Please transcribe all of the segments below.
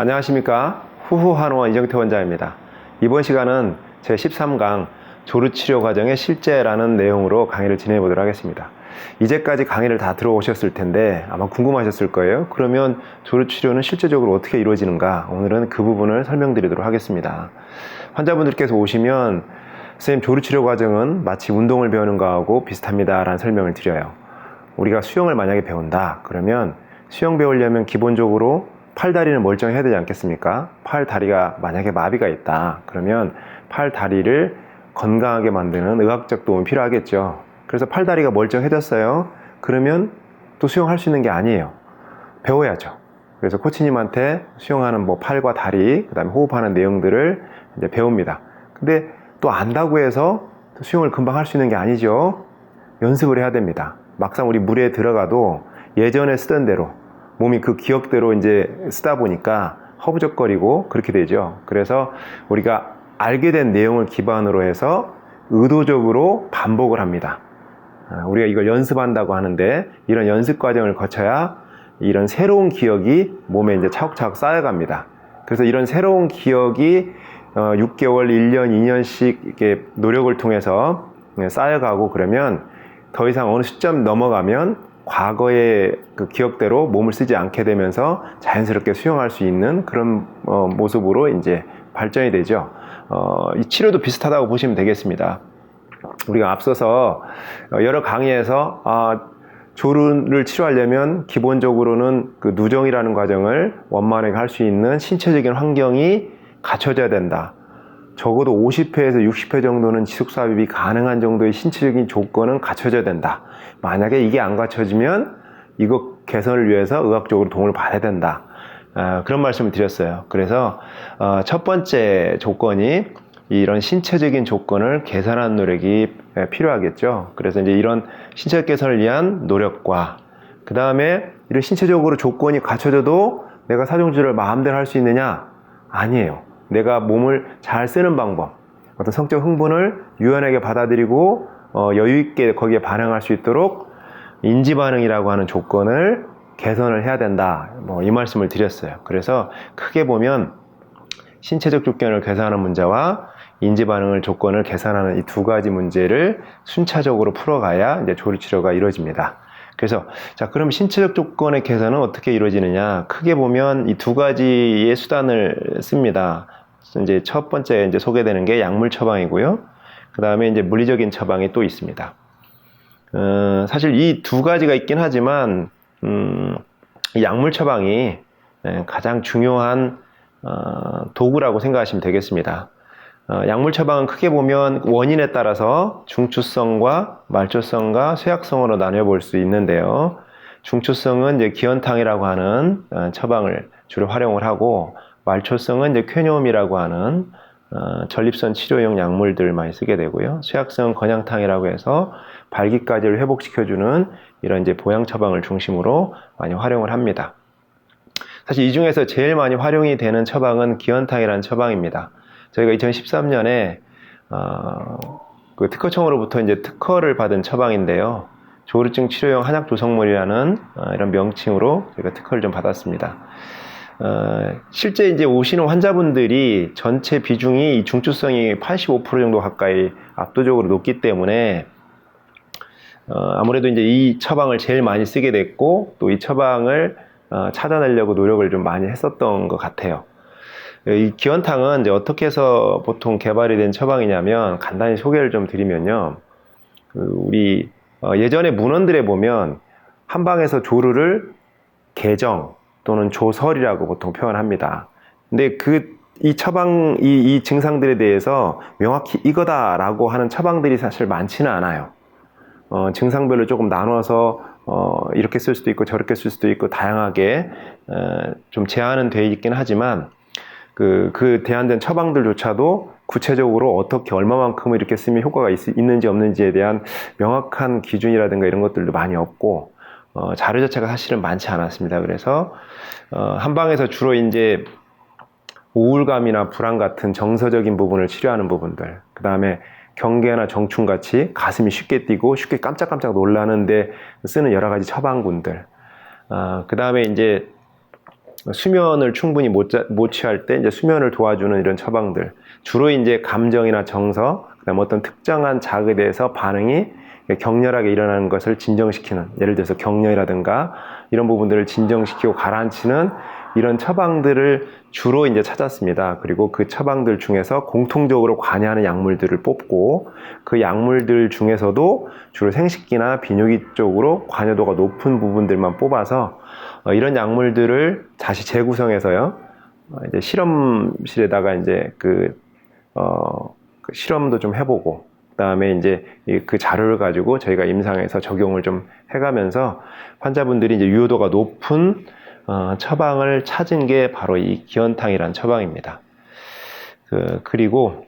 안녕하십니까. 후후한의원 이정태 원장입니다. 이번 시간은 제13강 조루치료 과정의 실제라는 내용으로 강의를 진행해 보도록 하겠습니다. 이제까지 강의를 다 들어오셨을 텐데 아마 궁금하셨을 거예요. 그러면 조루치료는 실제적으로 어떻게 이루어지는가? 오늘은 그 부분을 설명드리도록 하겠습니다. 환자분들께서 오시면 선생님, 조루치료 과정은 마치 운동을 배우는 거하고 비슷합니다 라는 설명을 드려요. 우리가 수영을 만약에 배운다 그러면 수영 배우려면 기본적으로 팔, 다리는 멀쩡해야 되지 않겠습니까? 팔, 다리가 만약에 마비가 있다 그러면 팔, 다리를 건강하게 만드는 의학적 도움이 필요하겠죠. 그래서 팔, 다리가 멀쩡해졌어요. 그러면 또 수영할 수 있는 게 아니에요. 배워야죠. 그래서 코치님한테 수영하는 팔과 다리, 그 다음에 호흡하는 내용들을 이제 배웁니다. 근데 또 안다고 해서 수영을 금방 할 수 있는 게 아니죠. 연습을 해야 됩니다. 막상 우리 물에 들어가도 예전에 쓰던 대로 몸이 그 기억대로 이제 쓰다 보니까 허부적거리고 그렇게 되죠. 그래서 우리가 알게 된 내용을 기반으로 해서 의도적으로 반복을 합니다. 우리가 이걸 연습한다고 하는데 이런 연습 과정을 거쳐야 이런 새로운 기억이 몸에 이제 차곡차곡 쌓여갑니다. 그래서 이런 새로운 기억이 6개월, 1년, 2년씩 이렇게 노력을 통해서 쌓여가고 그러면 더 이상 어느 시점 넘어가면 과거의 그 기억대로 몸을 쓰지 않게 되면서 자연스럽게 수영할 수 있는 그런 모습으로 이제 발전이 되죠. 이 치료도 비슷하다고 보시면 되겠습니다. 우리가 앞서서 여러 강의에서 조루를 치료하려면 기본적으로는 그 누정이라는 과정을 원만하게 할 수 있는 신체적인 환경이 갖춰져야 된다. 적어도 50회에서 60회 정도는 지속삽입이 가능한 정도의 신체적인 조건은 갖춰져야 된다. 만약에 이게 안 갖춰지면 이거 개선을 위해서 의학적으로 도움을 받아야 된다. 그런 말씀을 드렸어요. 그래서 첫 번째 조건이 이런 신체적인 조건을 개선하는 노력이 필요하겠죠. 그래서 이제 이런 신체 개선을 위한 노력과 그 다음에 이런 신체적으로 조건이 갖춰져도 내가 사정주를 마음대로 할 수 있느냐? 아니에요. 내가 몸을 잘 쓰는 방법, 어떤 성적 흥분을 유연하게 받아들이고 여유있게 거기에 반응할 수 있도록 인지반응이라고 하는 조건을 개선을 해야 된다. 이 말씀을 드렸어요. 그래서 크게 보면 신체적 조건을 개선하는 문제와 인지반응을 조건을 개선하는 이 두 가지 문제를 순차적으로 풀어가야 이제 조루치료가 이루어집니다. 그래서 그럼 신체적 조건의 개선은 어떻게 이루어지느냐? 크게 보면 이 두 가지의 수단을 씁니다. 이제 첫 번째 이제 소개되는 게 약물 처방이고요. 그 다음에 이제 물리적인 처방이 또 있습니다. 사실 이 두 가지가 있긴 하지만 이 약물 처방이 가장 중요한 도구라고 생각하시면 되겠습니다. 약물 처방은 크게 보면 원인에 따라서 중추성과 말초성과 쇠약성으로 나뉘어 볼 수 있는데요. 중추성은 이제 기현탕이라고 하는 처방을 주로 활용을 하고, 말초성은 이제 쾌뇽이라고 하는 전립선 치료용 약물들을 많이 쓰게 되고요. 쇠약성은 건양탕이라고 해서 발기까지를 회복시켜주는 이런 이제 보양 처방을 중심으로 많이 활용을 합니다. 사실 이 중에서 제일 많이 활용이 되는 처방은 기현탕이라는 처방입니다. 저희가 2013년에 그 특허청으로부터 이제 특허를 받은 처방인데요. 조루증 치료용 한약 조성물이라는 이런 명칭으로 저희가 특허를 좀 받았습니다. 실제 이제 오시는 환자분들이 전체 비중이 중추성이 85% 정도 가까이 압도적으로 높기 때문에 아무래도 이제 이 처방을 제일 많이 쓰게 됐고, 또 이 처방을 찾아내려고 노력을 좀 많이 했었던 것 같아요. 이 기현탕은 이제 어떻게 해서 보통 개발이 된 처방이냐면, 간단히 소개를 좀 드리면요. 우리 예전에 문헌들에 보면 한방에서 조루를 개정 또는 조설이라고 보통 표현합니다. 근데 이 처방, 이 증상들에 대해서 명확히 이거다라고 하는 처방들이 사실 많지는 않아요. 증상별로 조금 나눠서 이렇게 쓸 수도 있고 저렇게 쓸 수도 있고 다양하게 좀 제한은 되어 있긴 하지만 그 대안된 처방들조차도 구체적으로 어떻게 얼마만큼을 이렇게 쓰면 효과가 있는지 없는지에 대한 명확한 기준이라든가 이런 것들도 많이 없고 자료 자체가 사실은 많지 않았습니다. 그래서 한방에서 주로 이제 우울감이나 불안 같은 정서적인 부분을 치료하는 부분들, 그 다음에 경계나 정충같이 가슴이 쉽게 뛰고 쉽게 깜짝깜짝 놀라는데 쓰는 여러 가지 처방군들, 그 다음에 이제 수면을 충분히 못 취할 때 이제 수면을 도와주는 이런 처방들, 주로 이제 감정이나 정서, 그다음 어떤 특정한 자극에 대해서 반응이 격렬하게 일어나는 것을 진정시키는, 예를 들어서 격려라든가 이런 부분들을 진정시키고 가라앉히는 이런 처방들을 주로 이제 찾았습니다. 그리고 그 처방들 중에서 공통적으로 관여하는 약물들을 뽑고, 그 약물들 중에서도 주로 생식기나 비뇨기 쪽으로 관여도가 높은 부분들만 뽑아서 이런 약물들을 다시 재구성해서요, 이제 실험실에다가 이제 그 실험도 좀 해보고, 그다음에 이제 그 자료를 가지고 저희가 임상에서 적용을 좀 해가면서 환자분들이 이제 유효도가 높은 처방을 찾은 게 바로 이 기현탕이라는 처방입니다. 그리고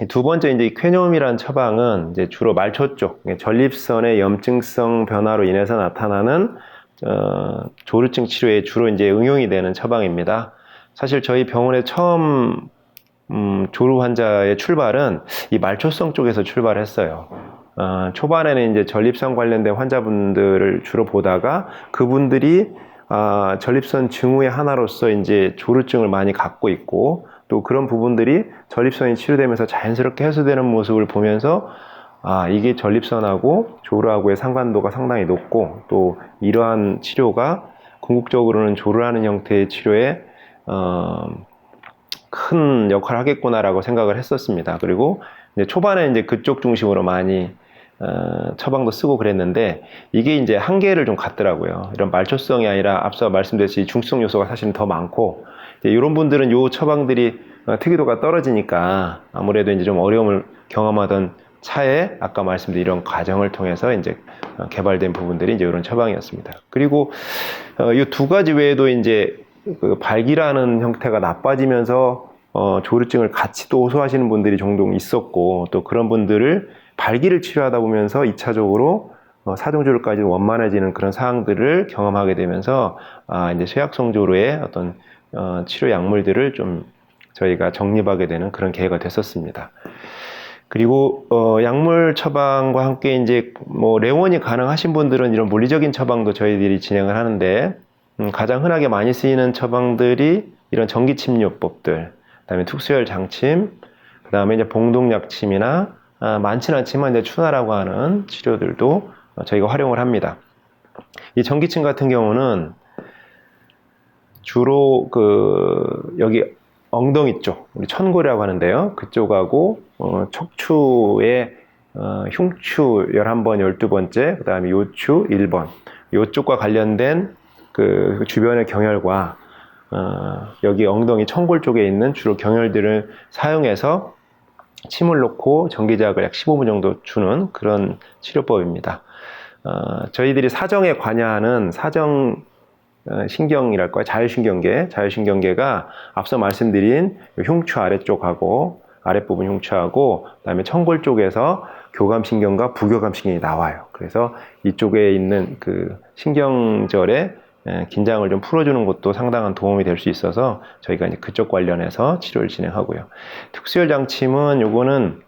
두 번째 이제 쾌뇽이라는 처방은 이제 주로 말초 쪽, 전립선의 염증성 변화로 인해서 나타나는 조루증 치료에 주로 이제 응용이 되는 처방입니다. 사실 저희 병원에 처음 조루 환자의 출발은 이 말초성 쪽에서 출발했어요. 초반에는 이제 전립선 관련된 환자분들을 주로 보다가 그분들이 전립선 증후의 하나로서 이제 조루증을 많이 갖고 있고, 또 그런 부분들이 전립선이 치료되면서 자연스럽게 해소되는 모습을 보면서 이게 전립선하고 조루하고의 상관도가 상당히 높고, 또 이러한 치료가 궁극적으로는 조루하는 형태의 치료에 큰 역할을 하겠구나라고 생각을 했었습니다. 그리고 이제 초반에 이제 그쪽 중심으로 많이 처방도 쓰고 그랬는데, 이게 이제 한계를 좀 갖더라고요. 이런 말초성이 아니라 앞서 말씀드렸듯이 중성 요소가 사실은 더 많고, 이런 분들은 요 처방들이 특이도가 떨어지니까 아무래도 이제 좀 어려움을 경험하던 차에 아까 말씀드린 이런 과정을 통해서 이제 개발된 부분들이 이제 이런 처방이었습니다. 그리고 이 두 가지 외에도 이제 그 발기라는 형태가 나빠지면서 조루증을 같이 또 호소하시는 분들이 종종 있었고, 또 그런 분들을 발기를 치료하다 보면서 2차적으로 사정조루까지 원만해지는 그런 사항들을 경험하게 되면서 이제 쇠약성 조루의 어떤 치료 약물들을 좀 저희가 정립하게 되는 그런 계기가 됐었습니다. 그리고 약물 처방과 함께 이제 뭐 레원이 가능하신 분들은 이런 물리적인 처방도 저희들이 진행을 하는데, 가장 흔하게 많이 쓰이는 처방들이 이런 전기침요법들, 그다음에 특수열 장침, 그다음에 이제 봉동약침이나 많지는 않지만 이제 추나라고 하는 치료들도 저희가 활용을 합니다. 이 전기침 같은 경우는 주로 여기 엉덩이 쪽, 우리 천골이라고 하는데요, 그쪽하고 척추의 흉추 11번, 12번째, 그 다음에 요추 1번, 요쪽과 관련된 그 주변의 경혈과 여기 엉덩이 천골 쪽에 있는 주로 경혈들을 사용해서 침을 놓고 전기자극을 약 15분 정도 주는 그런 치료법입니다. 저희들이 사정에 관여하는 사정 신경이랄까요? 자율신경계가 앞서 말씀드린 흉추 아래쪽하고 아랫부분 흉추하고 그다음에 천골 쪽에서 교감신경과 부교감신경이 나와요. 그래서 이쪽에 있는 그 신경절의 긴장을 좀 풀어주는 것도 상당한 도움이 될 수 있어서 저희가 이제 그쪽 관련해서 치료를 진행하고요. 특수열 장침은 요거는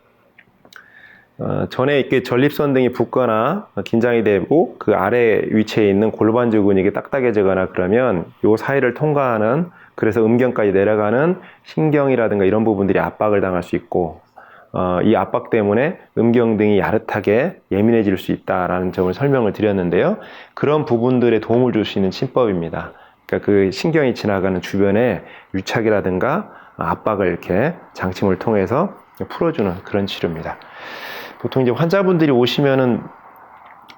전에 이렇게 전립선 등이 붓거나 긴장이 되고 그 아래 위치에 있는 골반주 근육이 딱딱해지거나 그러면 요 사이를 통과하는, 그래서 음경까지 내려가는 신경이라든가 이런 부분들이 압박을 당할 수 있고, 이 압박 때문에 음경 등이 야릇하게 예민해질 수 있다라는 점을 설명을 드렸는데요. 그런 부분들에 도움을 줄 수 있는 침법입니다. 그러니까 그 신경이 지나가는 주변에 유착이라든가 압박을 이렇게 장침을 통해서 풀어주는 그런 치료입니다. 보통 이제 환자분들이 오시면은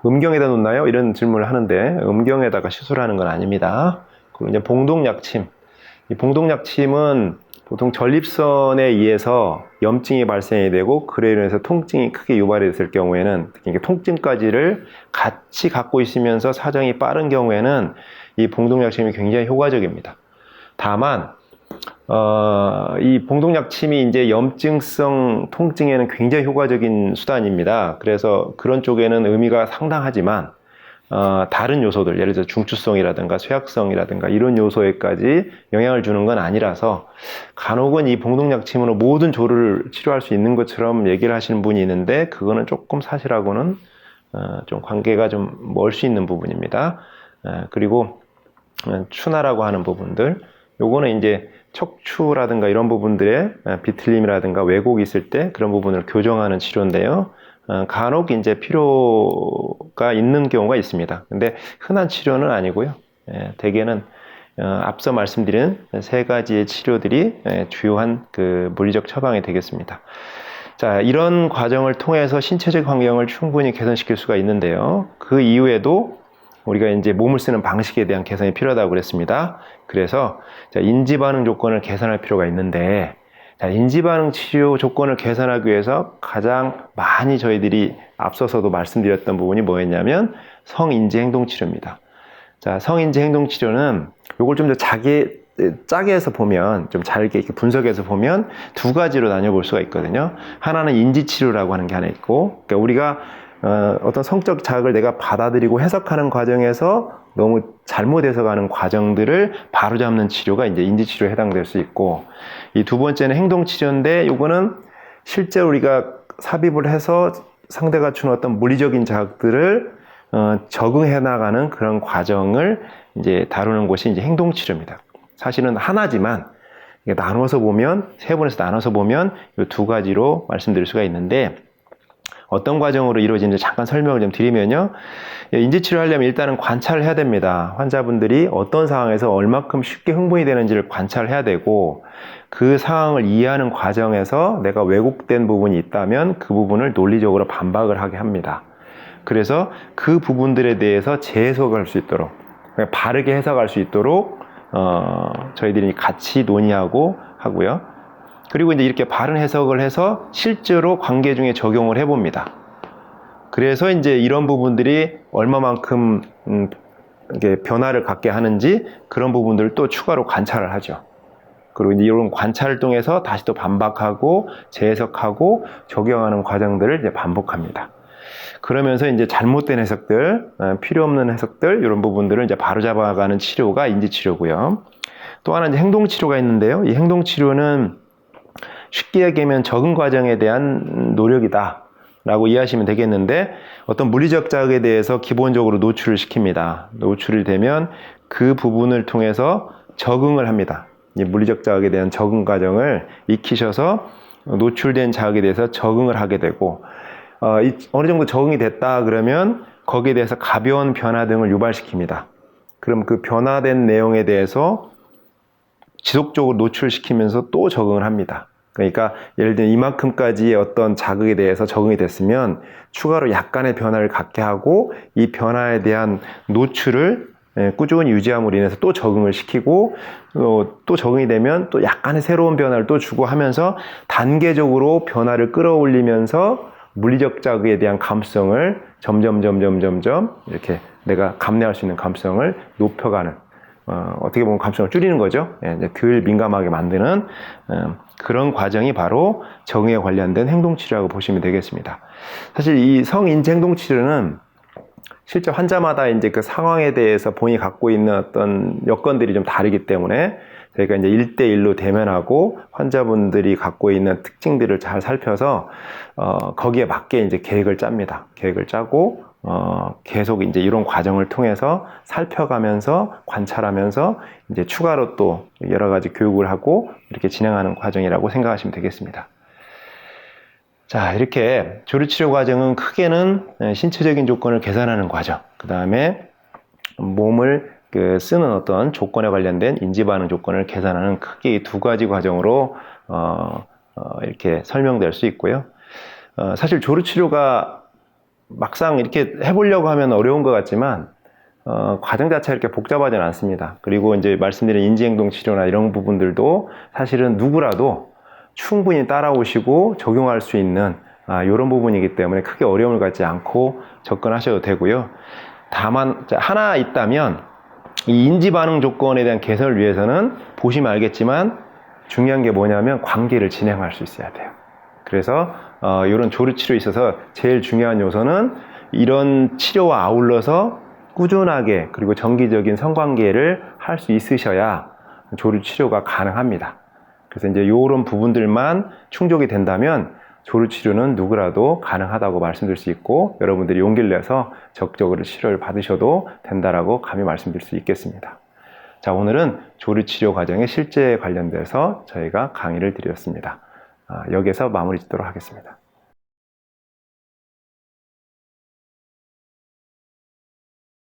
음경에다 놓나요? 이런 질문을 하는데, 음경에다가 시술하는 건 아닙니다. 그리고 이제 봉동약침. 이 봉동약침은 보통 전립선에 의해서 염증이 발생이 되고, 그래 인해서 통증이 크게 유발이 됐을 경우에는, 특히 통증까지를 같이 갖고 있으면서 사정이 빠른 경우에는 이 봉동약침이 굉장히 효과적입니다. 다만 이 봉동약침이 이제 염증성 통증에는 굉장히 효과적인 수단입니다. 그래서 그런 쪽에는 의미가 상당하지만 다른 요소들, 예를 들어 중추성이라든가 쇠약성이라든가 이런 요소에까지 영향을 주는 건 아니라서, 간혹은 이 봉동약침으로 모든 조루를 치료할 수 있는 것처럼 얘기를 하시는 분이 있는데, 그거는 조금 사실하고는 좀 관계가 좀 멀 수 있는 부분입니다. 그리고 추나라고 하는 부분들, 요거는 이제 척추라든가 이런 부분들에 비틀림이라든가 왜곡이 있을 때 그런 부분을 교정하는 치료인데요. 간혹 이제 필요가 있는 경우가 있습니다. 근데 흔한 치료는 아니고요. 대개는 앞서 말씀드린 세 가지의 치료들이 주요한 그 물리적 처방이 되겠습니다. 자, 이런 과정을 통해서 신체적 환경을 충분히 개선시킬 수가 있는데요. 그 이후에도 우리가 이제 몸을 쓰는 방식에 대한 개선이 필요하다고 그랬습니다. 그래서 인지 반응 조건을 개선할 필요가 있는데, 인지 반응 치료 조건을 개선하기 위해서 가장 많이 저희들이 앞서서도 말씀드렸던 부분이 뭐였냐면 성인지 행동 치료입니다. 자, 성인지 행동 치료는 요걸 좀 더 짜게 해서 보면, 좀 잘게 이렇게 분석해서 보면 두 가지로 나뉘어볼 수가 있거든요. 하나는 인지치료라고 하는 게 하나 있고, 그러니까 우리가 어떤 성적 자극을 내가 받아들이고 해석하는 과정에서 너무 잘못 해석하는 과정들을 바로잡는 치료가 이제 인지치료에 해당될 수 있고, 이 두 번째는 행동치료인데, 요거는 실제로 우리가 삽입을 해서 상대가 주는 어떤 물리적인 자극들을 적응해 나가는 그런 과정을 이제 다루는 것이 이제 행동치료입니다. 사실은 하나지만 나눠서 보면, 세 번에서 나눠서 보면 이 두 가지로 말씀드릴 수가 있는데, 어떤 과정으로 이루어지는지 잠깐 설명을 좀 드리면요. 인지치료 하려면 일단은 관찰을 해야 됩니다. 환자분들이 어떤 상황에서 얼마큼 쉽게 흥분이 되는지를 관찰해야 되고, 그 상황을 이해하는 과정에서 내가 왜곡된 부분이 있다면 그 부분을 논리적으로 반박을 하게 합니다. 그래서 그 부분들에 대해서 재해석할 수 있도록, 바르게 해석할 수 있도록 저희들이 같이 논의하고 하고요. 그리고 이제 이렇게 바른 해석을 해서 실제로 관계 중에 적용을 해봅니다. 그래서 이제 이런 부분들이 얼마만큼 이게 변화를 갖게 하는지 그런 부분들을 또 추가로 관찰을 하죠. 그리고 이제 이런 관찰을 통해서 다시 또 반박하고 재해석하고 적용하는 과정들을 이제 반복합니다. 그러면서 이제 잘못된 해석들, 필요 없는 해석들, 이런 부분들을 이제 바로잡아가는 치료가 인지치료고요. 또 하나 이제 행동치료가 있는데요. 이 행동치료는 쉽게 얘기하면 적응 과정에 대한 노력이다 라고 이해하시면 되겠는데, 어떤 물리적 자극에 대해서 기본적으로 노출을 시킵니다. 노출이 되면 그 부분을 통해서 적응을 합니다. 이 물리적 자극에 대한 적응 과정을 익히셔서 노출된 자극에 대해서 적응을 하게 되고, 어느 정도 적응이 됐다 그러면 거기에 대해서 가벼운 변화 등을 유발시킵니다. 그럼 그 변화된 내용에 대해서 지속적으로 노출시키면서 또 적응을 합니다. 그러니까 예를 들면 이만큼까지의 어떤 자극에 대해서 적응이 됐으면 추가로 약간의 변화를 갖게 하고, 이 변화에 대한 노출을 꾸준히 유지함으로 인해서 또 적응을 시키고, 또 적응이 되면 또 약간의 새로운 변화를 또 주고 하면서 단계적으로 변화를 끌어올리면서 물리적 자극에 대한 감수성을 점점 이렇게 내가 감내할 수 있는 감수성을 높여가는, 어떻게 보면 감수성을 줄이는 거죠. 덜 민감하게 만드는 그런 과정이 바로 적응에 관련된 행동치료라고 보시면 되겠습니다. 사실 이 성인지 행동치료는 실제 환자마다 이제 그 상황에 대해서 본인이 갖고 있는 어떤 여건들이 좀 다르기 때문에 저희가 이제 1대1로 대면하고 환자분들이 갖고 있는 특징들을 잘 살펴서 거기에 맞게 이제 계획을 짭니다. 계획을 짜고 계속 이제 이런 과정을 통해서 살펴가면서 관찰하면서 이제 추가로 또 여러 가지 교육을 하고 이렇게 진행하는 과정이라고 생각하시면 되겠습니다. 자, 이렇게 조류치료 과정은 크게는 신체적인 조건을 개선하는 과정, 그 다음에 몸을 쓰는 어떤 조건에 관련된 인지반응 조건을 개선하는 크게 이 두 가지 과정으로 이렇게 설명될 수 있고요. 사실 조류치료가 막상 이렇게 해보려고 하면 어려운 것 같지만 과정 자체가 이렇게 복잡하지는 않습니다. 그리고 이제 말씀드린 인지행동 치료나 이런 부분들도 사실은 누구라도 충분히 따라오시고 적용할 수 있는 이런 부분이기 때문에 크게 어려움을 갖지 않고 접근하셔도 되고요. 다만 하나 있다면 이 인지 반응 조건에 대한 개선을 위해서는 보시면 알겠지만 중요한 게 뭐냐면 관계를 진행할 수 있어야 돼요. 그래서 이런 조류 치료에 있어서 제일 중요한 요소는 이런 치료와 아울러서 꾸준하게 그리고 정기적인 성관계를 할 수 있으셔야 조류 치료가 가능합니다. 그래서 이제 이런 부분들만 충족이 된다면 조류 치료는 누구라도 가능하다고 말씀드릴 수 있고, 여러분들이 용기를 내서 적극적으로 치료를 받으셔도 된다라고 감히 말씀드릴 수 있겠습니다. 자, 오늘은 조류치료 과정의 실제에 관련돼서 저희가 강의를 드렸습니다. 여기에서 마무리 짓도록 하겠습니다.